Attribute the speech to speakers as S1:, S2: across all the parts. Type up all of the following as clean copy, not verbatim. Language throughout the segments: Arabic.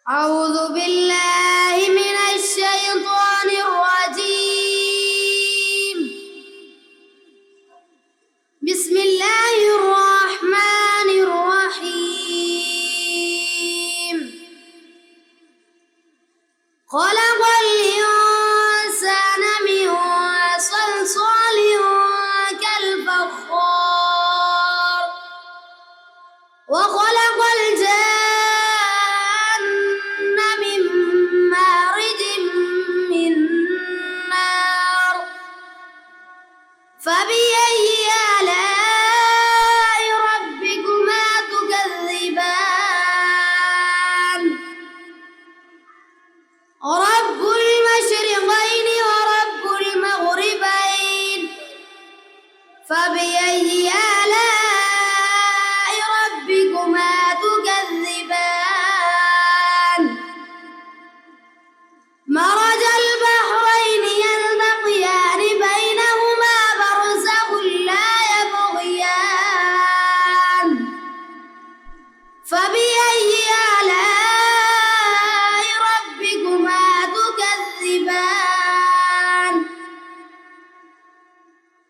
S1: أعوذ بالله من الشيطان الرجيم. بسم الله الرحمن الرحيم. خلق الإنسان من صلصال كالفخار وخلق الجن من مارج من نار فبأي آلاء ربكما تكذبان رب المشرقين ورب المغربين فبأي آلاء ربكما تكذبان مرج البحرين يلتقيان بينهما برزخ لا يبغيان فبأي آلاء ربكما تكذبان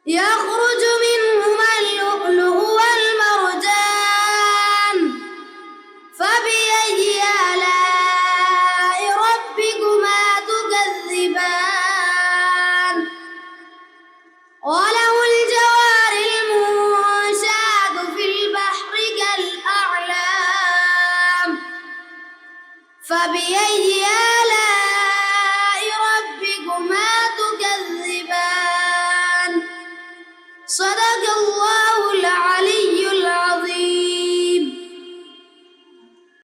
S1: يخرج منهما اللؤلؤ والمرجان فبأي آلاء ربكما تكذبان وله الجوار المنشآت في البحر كالأعلام فبأي